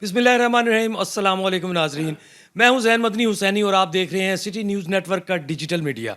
बिस्मिल्लाहिर्रहमानिर्रहीम। अस्सलाम वालेकुम नाजरीन, मैं हूं जैन मदनी हुसैनी और आप देख रहे हैं सिटी न्यूज़ नेटवर्क का डिजिटल मीडिया।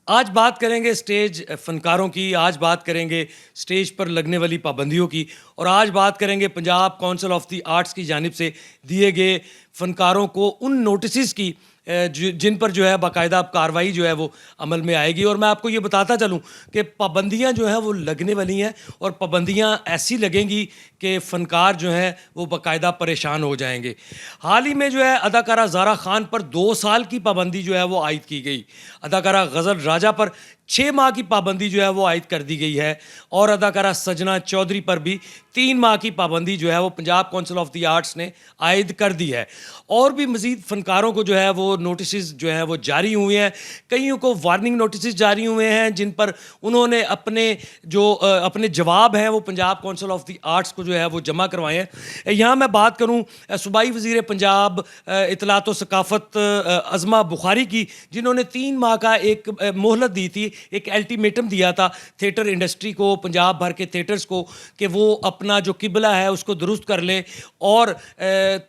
आज बात करेंगे स्टेज फ़नकारों की, आज बात करेंगे स्टेज पर लगने वाली पाबंदियों की और आज बात करेंगे Punjab council of the arts की जानिब से दिए गए फ़नकारों को उन नोटिस की जिन पर जो है बाकायदा अब कार्रवाई जो है वो अमल में आएगी। और मैं आपको ये बताता चलूँ कि पाबंदियाँ जो हैं वो लगने वाली हैं और पाबंदियाँ ऐसी लगेंगी कि फ़नकार जो हैं वो बाकायदा परेशान हो जाएंगे। हाल ही में जो है अदाकारा ज़ारा खान पर 2 साल की पाबंदी जो है वो आयद की गई। अदाकारा गज़ल राजा पर 6 माह की पाबंदी जो है वो आयद कर दी गई है और अदाकारा सजना चौधरी पर भी 3 माह की पाबंदी जो है वो Punjab council of the arts ने आयद कर दी है। और भी मज़ीद फ़नकारों को जो है वो नोटिस जो हैं वो जारी हुए हैं। कईयों को वार्निंग नोटिस जारी हुए हैं जिन पर उन्होंने अपने जवाब हैं वो Punjab council of the arts को जो है वो जमा करवाए हैं। यहाँ मैं बात करूँ सूबाई वज़ीर पंजाब इतलात व सकाफ़त अज़मा बुखारी की, जिन्होंने 3 माह का एक मोहलत दी थी, एक अल्टीमेटम दिया था थिएटर इंडस्ट्री को, पंजाब भर के थिएटर्स को, कि वो अपना जो किबला है उसको दुरुस्त कर लें और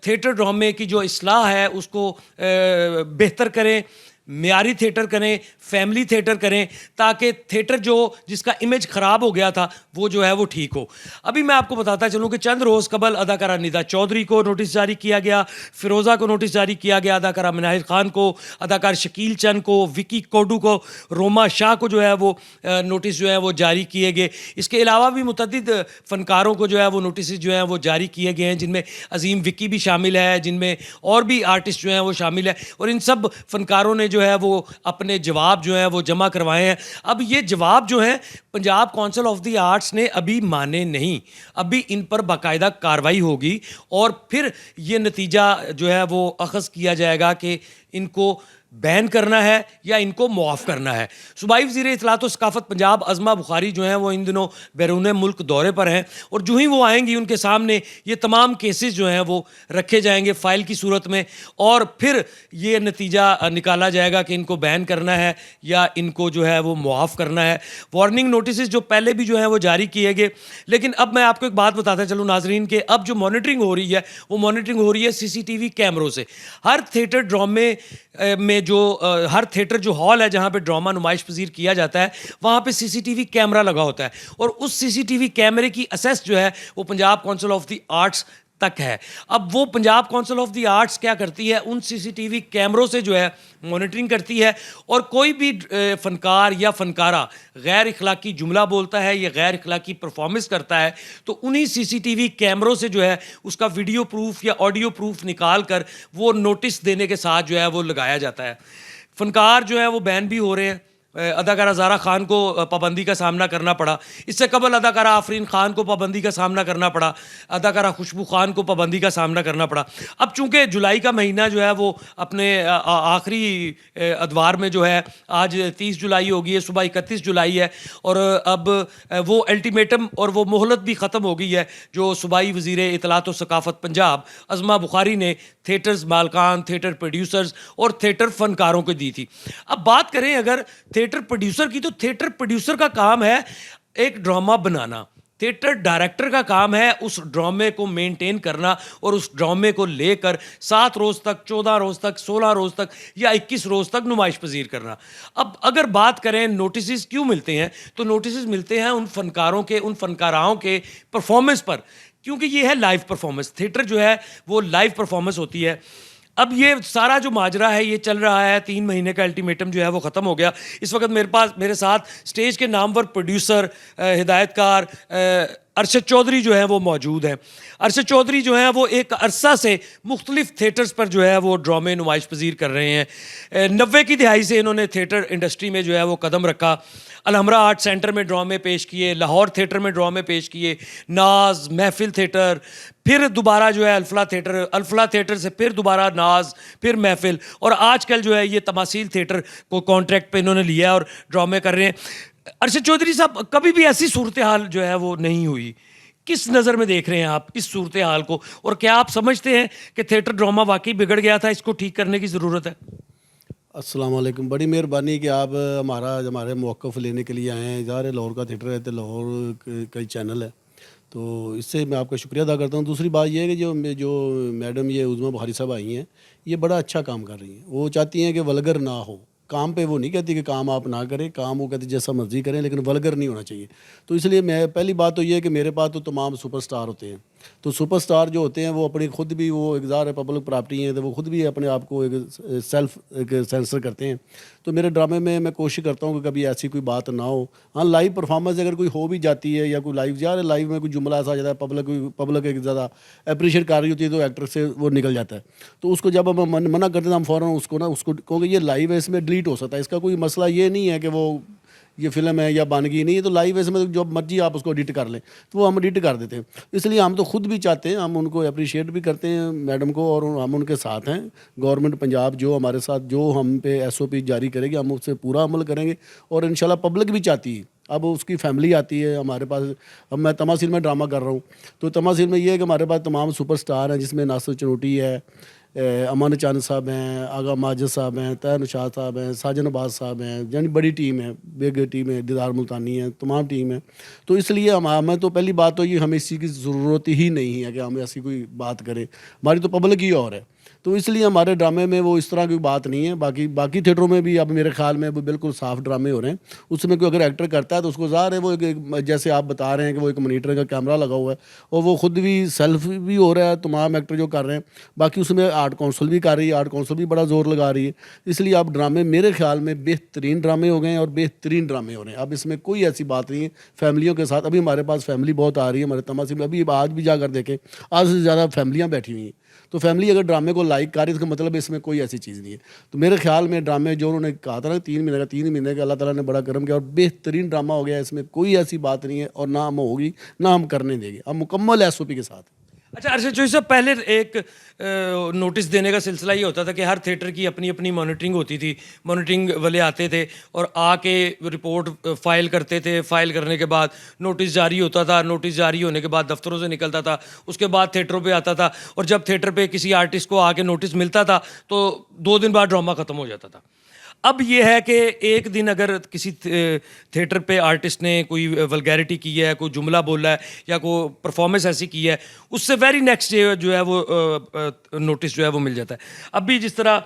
थिएटर ड्रामे की जो इस्लाह है उसको बेहतर करें, मियारी थिएटर करें, फैमिली थिएटर करें, ताकि थिएटर जिसका इमेज ख़राब हो गया था वो जो है वो ठीक हो। अभी मैं आपको बताता चलूँ कि चंद रोज़ कबल अदाकारा निदा चौधरी को नोटिस जारी किया गया, फ़िरोज़ा को नोटिस जारी किया गया, अदाकारा मिनाहिर खान को, अदाकार शकील चंद को, विकी कोडू को, रोमा शाह को जो है वो नोटिस जो है वो जारी किए गए। इसके अलावा भी मुतअद्दिद फ़नकारों को जो है वो नोटिस जो हैं वो जारी किए गए हैं, जिनमें अज़ीम विकी भी शामिल है, जिनमें और भी आर्टिस्ट जो हैं वो शामिल है और इन सब फ़नकारों ने जो है वो अपने जवाब जो है वो जमा करवाए हैं। अब ये जवाब जो हैं Punjab council of the arts ने अभी माने नहीं, अभी इन पर बाकायदा कार्रवाई होगी और फिर ये नतीजा जो है वो अखज़ किया जाएगा कि इनको बैन करना है या इनको मुआफ़ करना है। सूबाई वज़ीर इत्तलात व सकाफ़त पंजाब अज़मा बुखारी जो हैं वो इन दिनों बैरून मुल्क दौरे पर हैं और जो ही वो आएंगी उनके सामने ये तमाम केसेस जो हैं वो रखे जाएंगे फ़ाइल की सूरत में और फिर ये नतीजा निकाला जाएगा कि इनको बैन करना है या इनको जो है वो मुआफ़ करना है। वार्निंग नोटिस जो पहले भी जो हैं वो जारी किए गए, लेकिन अब मैं आपको एक बात बताता चलूँ नाजरीन के अब जो मॉनिटरिंग हो रही है वो मॉनिटरिंग हो रही है CCTV कैमरों से। हर थिएटर ड्रामे में हर थिएटर जो हॉल है जहाँ पे ड्रामा नुमाइश पजीर किया जाता है वहाँ पे CCTV कैमरा लगा होता है और उस CCTV कैमरे की असेस जो है वो Punjab council of the arts तक है। अब वो Punjab council of the arts क्या करती है, उन CCTV कैमरों से जो है मॉनिटरिंग करती है और कोई भी फ़नकार या फ़नकारा गैर इखलाकी जुमला बोलता है या गैर इखलाकी परफॉर्मेंस करता है तो उन्हीं CCTV कैमरों से जो है उसका वीडियो प्रूफ या ऑडियो प्रूफ निकाल कर वो नोटिस देने के साथ जो है वो लगाया जाता है। फ़नकार जो है वो बैन भी हो रहे हैं। अदाकारा ज़ारा खान को पाबंदी का सामना करना पड़ा, इससे कबल अदाकारा आफरीन खान को पाबंदी का सामना करना पड़ा, अदाकारा खुशबू खान को पाबंदी का सामना करना पड़ा। अब चूँकि जुलाई का महीना जो है वो अपने आखिरी अदवार में जो है, आज 30 जुलाई होगी है, सुबह 31 जुलाई है और अब वो अल्टीमेटम और वो मोहलत भी ख़त्म हो गई है जो सूबाई वज़ीर इत्तलात व सकाफ़त पंजाब अज़मा बुखारी ने थिएटर्स मालकान, थिएटर प्रोड्यूसर्स और थिएटर फ़नकारों को दी थी। अब बात करें अगर थिएटर प्रोड्यूसर की, तो थिएटर प्रोड्यूसर का काम है एक ड्रामा बनाना, थिएटर डायरेक्टर का काम है उस ड्रामे को मेंटेन करना और उस ड्रामे को लेकर 7 रोज़ तक, 14 रोज़ तक, 16 रोज़ तक या 21 रोज़ तक नुमाइश पजीर करना। अब अगर बात करें नोटिस क्यों मिलते हैं, तो नोटिस मिलते हैं उन फ़नकारों के, उन फ़नकाराओं के परफॉर्मेंस पर, क्योंकि ये है लाइव परफॉर्मेंस। थिएटर जो है वो लाइव परफॉर्मेंस होती है। अब ये सारा जो माजरा है ये चल रहा है, 3 महीने का अल्टीमेटम जो है वो ख़त्म हो गया। इस वक्त मेरे साथ स्टेज के नामवर प्रोड्यूसर हिदायतकार अरशद चौधरी जो है वो मौजूद हैं। अरशद चौधरी जो हैं वो एक अरसा से मुख्तलिफ थिएटर्स पर जो है वो ड्रामे नुमाइश पजीर कर रहे हैं। 90 की दिहाई से इन्होंने थिएटर इंडस्ट्री में जो है वो कदम रखा। अलहमरा आर्ट सेंटर में ड्रामे पेश किए, लाहौर थिएटर में ड्रामे पेश किए, नाज, महफिल थिएटर, फिर दोबारा जो है अल्फला थिएटर से फिर दोबारा नाज, फिर महफिल और आजकल जो है ये तमासील थिएटर को कॉन्ट्रैक्ट पे इन्होंने लिया और ड्रामे कर रहे हैं। अरशद चौधरी साहब, कभी भी ऐसी सूरत हाल जो है वो नहीं हुई, किस नज़र में देख रहे हैं आप इस सूरत हाल को और क्या आप समझते हैं कि थिएटर ड्रामा वाकई बिगड़ गया था, इसको ठीक करने की ज़रूरत है? अस्सलाम वालेकुम, बड़ी मेहरबानी कि आप हमारे मौक़िफ़ लेने के लिए आए हैं। ज़ाहिर है लाहौर का थिएटर है तो लाहौर का ही चैनल है, तो इससे मैं आपका शुक्रिया अदा करता हूँ। दूसरी बात ये है कि जो मैडम ये उज़मा बुखारी साहब आई हैं, ये बड़ा अच्छा काम कर रही हैं। वो चाहती हैं कि वल्गर ना हो काम पे। वो नहीं कहती कि काम आप ना करें, काम वो कहती जैसा मर्जी करें, लेकिन वल्गर नहीं होना चाहिए। तो इसलिए मैं पहली बात तो ये है कि मेरे पास तो तमाम सुपरस्टार होते हैं। तो सुपरस्टार जो होते हैं वो अपनी खुद भी, वो एक ज़ाहिर है पब्लिक प्रॉपर्टी है, तो वो खुद भी अपने आप को एक सेल्फ एक सेंसर करते हैं। तो मेरे ड्रामे में मैं कोशिश करता हूँ कि कभी ऐसी कोई बात ना हो। हाँ, लाइव परफॉर्मेंस अगर कोई हो भी जाती है या कोई लाइव, यार लाइव में कोई जुमला ऐसा आ जाता है, पब्लिक एक ज़्यादा अप्रिशिएट कर रही होती है तो एक्टर से वो निकल जाता है। तो उसको जब हम मना करते हैं हम फ़ौरन उसको क्योंकि ये लाइव है, इसमें डिलीट हो सकता है। इसका कोई मसला ये नहीं है कि वो ये फिल्म है या बानगी नहीं है, तो लाइव है, इसमें जो मर्जी आप उसको एडिट कर लें तो वो हम एडिट कर देते हैं। इसलिए हम तो खुद भी चाहते हैं, हम उनको अप्रिशिएट भी करते हैं मैडम को, और हम उनके साथ हैं। गवर्नमेंट पंजाब जो हमारे साथ जो हम पे SOP जारी करेगी, हम उससे पूरा अमल करेंगे। और इंशाल्लाह पब्लिक भी चाहती है। अब उसकी फैमिली आती है हमारे पास। अब मैं तमासील में ड्रामा कर रहा हूँ, तो तमासील में ये है कि हमारे पास तमाम सुपरस्टार हैं, जिसमें नासिर चनोटी है, अमान चांद साहब हैं, आगा माजिद साहब हैं, तैन शाह साहब हैं, साजन अब्बास साहब हैं, यानी बड़ी टीम है, बिग टीम है, दीदार मुल्तानी है, तमाम टीम है। तो इसलिए हमें तो पहली बात तो ये, हमें इस चीज़ की ज़रूरत ही नहीं है कि हम ऐसी कोई बात करें। हमारी तो पब्लिक ही और है। तो इसलिए हमारे ड्रामे में वो इस तरह की बात नहीं है। बाकी थिएटरों में भी अब मेरे ख्याल में वो बिल्कुल साफ ड्रामे हो रहे हैं। उसमें कोई अगर एक्टर करता है तो उसको ज़ाहिर है वो जैसे आप बता रहे हैं कि वो एक मॉनिटर का कैमरा लगा हुआ है और वो खुद भी सेल्फ भी हो रहा है, तमाम एक्टर जो कर रहे हैं। बाकी उसमें आर्ट काउंसिल भी कर रही है, आर्ट काउंसिल भी बड़ा ज़ोर लगा रही है। इसलिए आप ड्रामे मेरे ख्याल में बेहतरीन ड्रामे हो गए हैं और बेहतरीन ड्रामे हो रहे हैं। अब इसमें कोई ऐसी बात नहीं है। फैमिलियों के साथ अभी हमारे पास फैमिली बहुत आ रही है हमारे तमाशे में। अभी आज भी जाकर देखें, आज से ज़्यादा फैमिलियाँ बैठी हुई हैं। तो फैमिली अगर ड्रामे को लाइक कर रही है, इसका मतलब इसमें कोई ऐसी चीज़ नहीं है। तो मेरे ख्याल में ड्रामे जो उन्होंने कहा था ना 3 महीने का अल्लाह ताला ने बड़ा करम किया और बेहतरीन ड्रामा हो गया। इसमें कोई ऐसी बात नहीं है और ना हम होगी ना हम करने देंगे। हम मुकम्मल SOP के साथ। अच्छा अरशद चौधरी साहब, पहले एक नोटिस देने का सिलसिला ये होता था कि हर थिएटर की अपनी अपनी मॉनिटरिंग होती थी। मॉनिटरिंग वाले आते थे और आके रिपोर्ट फाइल करते थे। फाइल करने के बाद नोटिस जारी होता था। नोटिस जारी होने के बाद दफ्तरों से निकलता था, उसके बाद थिएटरों पे आता था। और जब थिएटर पे किसी आर्टिस्ट को आके नोटिस मिलता था तो 2 दिन बाद ड्रामा ख़त्म हो जाता था। अब ये है कि एक दिन अगर किसी थिएटर पे आर्टिस्ट ने कोई वल्गैरिटी की है, कोई जुमला बोला है या कोई परफॉर्मेंस ऐसी की है, उससे वेरी नेक्स्ट डे जो है वो नोटिस जो है वो मिल जाता है। अभी जिस तरह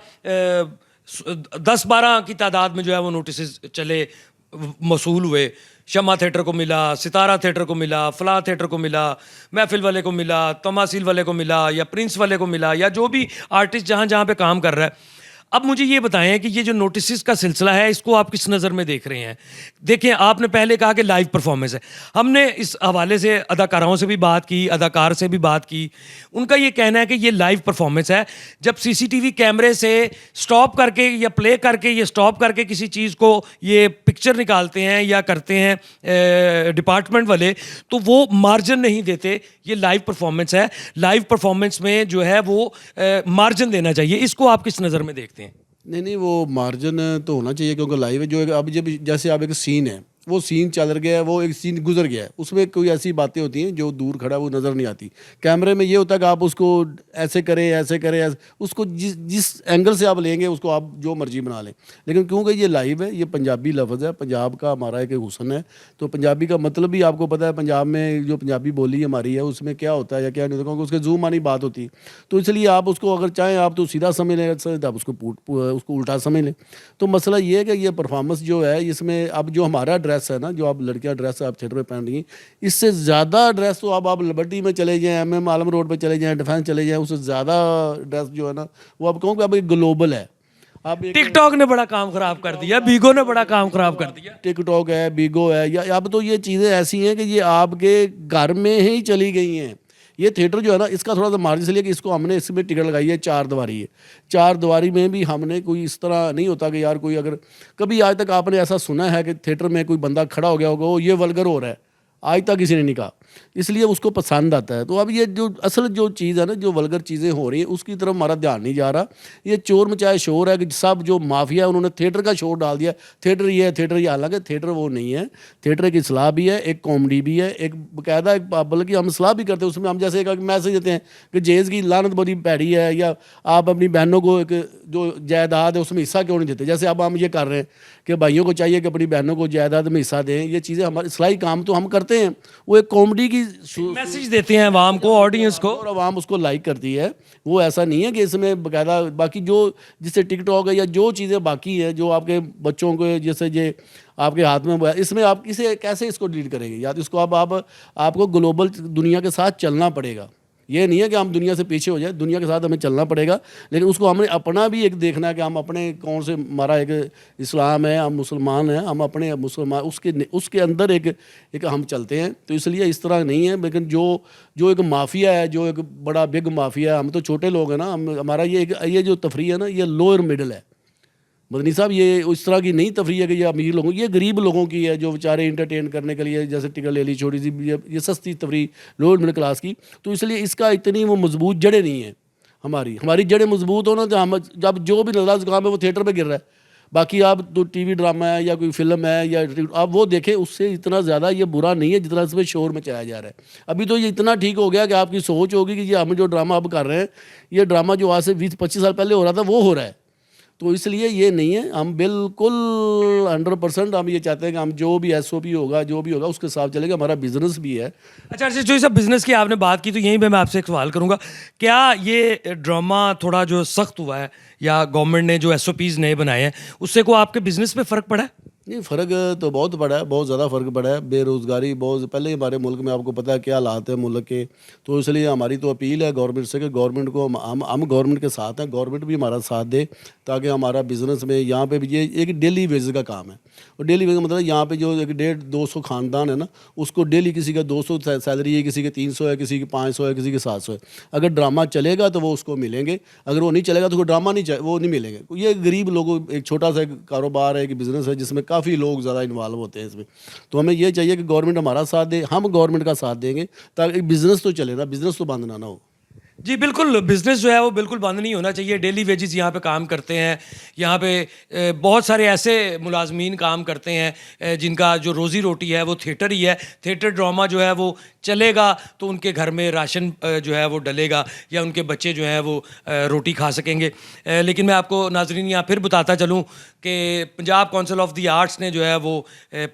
10-12 की तादाद में जो है वो नोटिस चले, मसूल हुए। शमा थिएटर को मिला, सितारा थिएटर को मिला, फलाह थिएटर को मिला, महफिल वाले को मिला, तमासील वाले को मिला, या प्रिंस वाले को मिला, या जो भी आर्टिस्ट जहाँ जहाँ पे काम कर रहा है। अब मुझे ये बताएं कि ये जो नोटिस का सिलसिला है, इसको आप किस नज़र में देख रहे हैं? देखिए, आपने पहले कहा कि लाइव परफॉर्मेंस है। हमने इस हवाले से अदाकाराओं से भी बात की, अदाकार से भी बात की। उनका ये कहना है कि ये लाइव परफॉर्मेंस है। जब CCTV कैमरे से स्टॉप करके या प्ले करके या स्टॉप करके किसी चीज़ को ये पिक्चर निकालते हैं या करते हैं डिपार्टमेंट वाले, तो वो मार्जिन नहीं देते। ये लाइव परफॉर्मेंस है। लाइव परफॉर्मेंस में जो है वो मार्जिन देना चाहिए। इसको आप किस नज़र में देखते हैं? नहीं, वो मार्जिन तो होना चाहिए क्योंकि लाइव है। जो अब जब जैसे अब एक सीन है, वो सीन चल गया है, वो एक सीन गुजर गया है, उसमें कोई ऐसी बातें होती हैं जो दूर खड़ा है वो नज़र नहीं आती। कैमरे में ये होता है कि आप उसको ऐसे करें उसको जिस एंगल से आप लेंगे उसको आप जो मर्जी बना लें। लेकिन क्योंकि ये लाइव है, ये पंजाबी लफ्ज़ है, पंजाब का हमारा एक हुस्न है। तो पंजाबी का मतलब भी आपको पता है, पंजाब में जो पंजाबी बोली हमारी है उसमें क्या होता है या क्या नहीं होता, क्योंकि उसके जूम आनी बात होती है। तो इसलिए आप उसको अगर चाहें आप तो सीधा समझ लें, आप उसको उल्टा समझ लें। तो मसला ये है कि ये परफॉर्मेंस जो है इसमें अब जो हमारा ड्रेस है ना, जो आप लड़कियां ड्रेस आप थिएटर में पहन रही हैं, इससे ज़्यादा ड्रेस तो अब आप लिबर्टी में चले जाएं, MM आलम रोड पे चले जाएं, डिफेंस चले जाएं, उससे ज़्यादा ड्रेस जो है ना वो अब कहूँ कि अब एक ग्लोबल है। अब टिकटॉक ने बड़ा काम खराब कर दिया, बीगो ने बड़ा काम खराब कर दिया। टिकटॉक है, बीगो है, या अब तो ये चीज़ें ऐसी हैं कि ये आपके घर में ही चली गई हैं। ये थिएटर जो है ना, इसका थोड़ा सा मार्जिन इसलिए कि इसको हमने इसमें टिकट लगाई है 4 दीवारी है। 4 दीवारी में भी हमने कोई इस तरह नहीं होता कि यार कोई अगर कभी आज तक आपने ऐसा सुना है कि थिएटर में कोई बंदा खड़ा हो गया होगा वो ये वल्गर हो रहा है, आज तक किसी ने नहीं कहा। इसलिए उसको पसंद आता है। तो अब ये जो असल जो चीज़ है ना, जो वल्गर चीज़ें हो रही हैं उसकी तरफ हमारा ध्यान नहीं जा रहा। ये चोर मचाए शोर है कि सब जो माफिया है उन्होंने थिएटर का शोर डाल दिया, थिएटर ये है, थिएटर ये। हालांकि थिएटर वो नहीं है। थिएटर एक इस्लाह भी है, एक कॉमेडी भी है, एक बाकायदा एक, बल्कि हम इस्लाह भी करते हैं उसमें। हम जैसे एक मैसेज देते हैं कि जेज़ की लानत बड़ी भैड़ी है, या आप अपनी बहनों को एक जो जायदाद है उसमें हिस्सा क्यों नहीं देते। जैसे अब हम ये कर रहे हैं कि भाइयों को चाहिए कि अपनी बहनों को जायदाद में हिस्सा दें। ये चीज़ें हमारे इस्लाही काम तो हम करते हैं, वो एक कॉमेडी कॉमेडी की मैसेज देते हैं आवाम को, ऑडियंस को। और आवाम उसको लाइक करती है। वो ऐसा नहीं है कि इसमें बाकायदा बाकी जो जिससे टिकटॉक है या जो चीज़ें बाकी है जो आपके बच्चों को जैसे ये आपके हाथ में इसमें आप इसे कैसे इसको डील करेंगे, या तो इसको आप आपको ग्लोबल दुनिया के साथ चलना पड़ेगा। ये नहीं है कि हम दुनिया से पीछे हो जाए, दुनिया के साथ हमें चलना पड़ेगा, लेकिन उसको हमें अपना भी एक देखना है कि हम अपने कौन से हमारा एक इस्लाम है, हम मुसलमान हैं, हम अपने मुसलमान उसके अंदर एक हम चलते हैं। तो इसलिए इस तरह नहीं है, लेकिन जो एक माफिया है, जो एक बड़ा बिग माफिया है, हम तो छोटे लोग हैं ना, हमारा ये जो तफरी है ना, ये लोअर मिडल है। मदनी साहब ये इस तरह की नहीं तफरी है कि ये अमीर लोगों की, ये गरीब लोगों की है जो बेचारे इंटरटेन करने के लिए जैसे टिकट ले ली छोटी सी, ये सस्ती तफरी लोअर मिडिल क्लास की। तो इसलिए इसका इतनी वो मजबूत जड़ें नहीं है। हमारी जड़ें मजबूत हो ना, तो हम जब जो भी नजला जुकाम है वो थिएटर पे गिर रहा है। बाकी आप तो टीवी ड्रामा है या कोई फिल्म है या आप वो देखें, उससे इतना ज़्यादा ये बुरा नहीं है जितना इसमें शोर मचाया जा रहा है। अभी तो ये इतना ठीक हो गया कि आपकी सोच होगी कि ये हम जो ड्रामा अब कर रहे हैं, ये ड्रामा जो आज से 20-25 साल पहले हो रहा था वो हो रहा है। तो इसलिए ये नहीं है, हम बिल्कुल 100% हम ये चाहते हैं कि हम जो भी SOP होगा, जो भी होगा उसके साथ चलेगा। हमारा बिजनेस भी है। अच्छा, जो सब बिजनेस की आपने बात की, तो यहीं पे मैं आपसे एक सवाल करूंगा, क्या ये ड्रामा थोड़ा जो सख्त हुआ है या गवर्नमेंट ने जो SOPs नए बनाए हैं, उससे को आपके बिजनेस पे फ़र्क पड़ा है? नहीं, फ़र्क तो बहुत पड़ा है, बहुत ज़्यादा फ़र्क पड़ा है। बेरोज़गारी बहुत पहले ही हमारे मुल्क में आपको पता है क्या हालात है मुल्क के। तो इसलिए हमारी तो अपील है गवर्नमेंट से कि गवर्नमेंट को हम गवर्नमेंट के साथ हैं, गवर्नमेंट भी हमारा साथ दे ताकि हमारा बिज़नेस में यहाँ पे भी ये एक डेली वेज का काम है। और डेली वेज का मतलब यहाँ पे जो एक 150-200 ख़ानदान है ना, उसको डेली किसी का 200 सैलरी है, किसी की 300 है, किसी की 500 है, किसी की 700 है। अगर ड्रामा चलेगा तो वो उसको मिलेंगे, अगर वो नहीं चलेगा तो ड्रामा वो नहीं मिलेंगे। ये गरीब लोगों एक छोटा सा कारोबार है, एक बिज़नेस है जिसमें काफ़ी लोग ज़्यादा इन्वॉल्व होते हैं इसमें। तो हमें ये चाहिए कि गवर्नमेंट हमारा साथ दे, हम गवर्नमेंट का साथ देंगे ताकि बिज़नेस तो चले ना, बिज़नेस तो बंद ना हो। जी बिल्कुल, बिज़नेस जो है वो बिल्कुल बंद नहीं होना चाहिए। डेली वेजेस यहाँ पे काम करते हैं, यहाँ पे बहुत सारे ऐसे मुलाजमीन काम करते हैं जिनका जो रोज़ी रोटी है वो थिएटर ही है। थिएटर ड्रामा जो है वो चलेगा तो उनके घर में राशन जो है वो डलेगा या उनके बच्चे जो हैं वो रोटी खा सकेंगे। लेकिन मैं आपको नाजरीन यहाँ फिर बताता चलूँ कि Punjab council of the arts ने जो है वो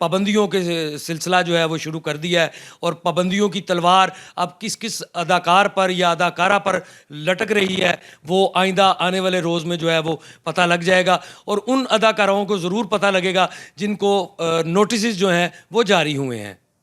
पाबंदियों के सिलसिला जो है वो शुरू कर दिया है, और पाबंदियों की तलवार अब किस किस अदाकार पर या अदाकारा पर लटक रही है वो आइंदा आने वाले रोज़ में जो है वो पता लग जाएगा। और उन अदाकाराओं को ज़रूर पता लगेगा जिनको नोटिस जो हैं वो जारी हुए हैं।